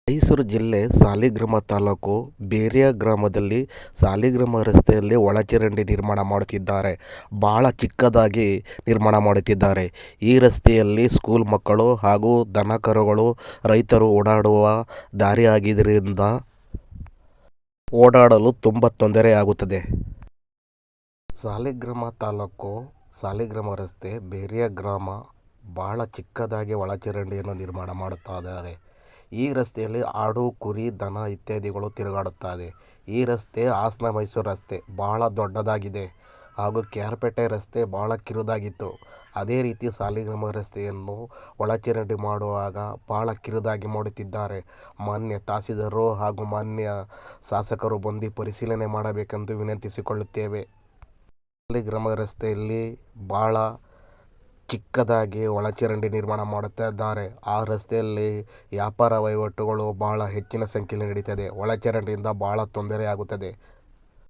ಮೈಸೂರು ಜಿಲ್ಲೆ ಸಾಲಿಗ್ರಾಮ ತಾಲೂಕು ಬೇರಿಯ ಗ್ರಾಮದಲ್ಲಿ ಸಾಲಿಗ್ರಾಮ ರಸ್ತೆಯಲ್ಲಿ ಒಳಚರಂಡಿ ನಿರ್ಮಾಣ ಮಾಡುತ್ತಿದ್ದಾರೆ. ಬಹಳ ಚಿಕ್ಕದಾಗಿ ನಿರ್ಮಾಣ ಮಾಡುತ್ತಿದ್ದಾರೆ. ಈ ರಸ್ತೆಯಲ್ಲಿ ಸ್ಕೂಲ್ ಮಕ್ಕಳು ಹಾಗೂ ದನಕರುಗಳು, ರೈತರು ಓಡಾಡುವ ದಾರಿಯಾಗಿದ್ದರಿಂದ ಓಡಾಡಲು ತುಂಬ ತೊಂದರೆಯಾಗುತ್ತದೆ. ಸಾಲಿಗ್ರಾಮ ತಾಲೂಕು ಸಾಲಿಗ್ರಾಮ ರಸ್ತೆ ಬೇರಿಯ ಗ್ರಾಮ ಬಹಳ ಚಿಕ್ಕದಾಗಿ ಒಳಚರಂಡಿಯನ್ನು ನಿರ್ಮಾಣ ಮಾಡುತ್ತಿದ್ದಾರೆ. ಈ ರಸ್ತೆಯಲ್ಲಿ ಆಡು, ಕುರಿ, ದನ ಇತ್ಯಾದಿಗಳು ತಿರುಗಾಡುತ್ತದೆ. ಈ ರಸ್ತೆ ಹಾಸನ ಮೈಸೂರು ರಸ್ತೆ ಬಹಳ ದೊಡ್ಡದಾಗಿದೆ ಹಾಗೂ ಕೆ.ಆರ್. ಪೇಟೆ ರಸ್ತೆ ಬಹಳ ಕಿರುದಾಗಿತ್ತು. ಅದೇ ರೀತಿ ಸಾಲಿಗ್ರಾಮ ರಸ್ತೆಯನ್ನು ಒಳಚರಂಡಿ ಮಾಡುವಾಗ ಬಹಳ ಕಿರುದಾಗಿ ಮಾಡುತ್ತಿದ್ದಾರೆ. ಮಾನ್ಯ ತಹಸೀಲ್ದಾರರು ಹಾಗೂ ಮಾನ್ಯ ಶಾಸಕರು ಬಂದು ಪರಿಶೀಲನೆ ಮಾಡಬೇಕೆಂದು ವಿನಂತಿಸಿಕೊಳ್ಳುತ್ತೇವೆ. ಸಾಲಿಗ್ರಾಮ ರಸ್ತೆಯಲ್ಲಿ ಬಹಳ ಚಿಕ್ಕದಾಗಿ ಒಳಚರಂಡಿ ನಿರ್ಮಾಣ ಮಾಡುತ್ತಿದ್ದಾರೆ. ಆ ರಸ್ತೆಯಲ್ಲಿ ವ್ಯಾಪಾರ ವಹಿವಾಟುಗಳು ಬಹಳ ಹೆಚ್ಚಿನ ಸಂಖ್ಯೆಯಲ್ಲಿ ನಡೀತದೆ. ಒಳಚರಂಡಿಯಿಂದ ಬಹಳ ತೊಂದರೆಯಾಗುತ್ತದೆ.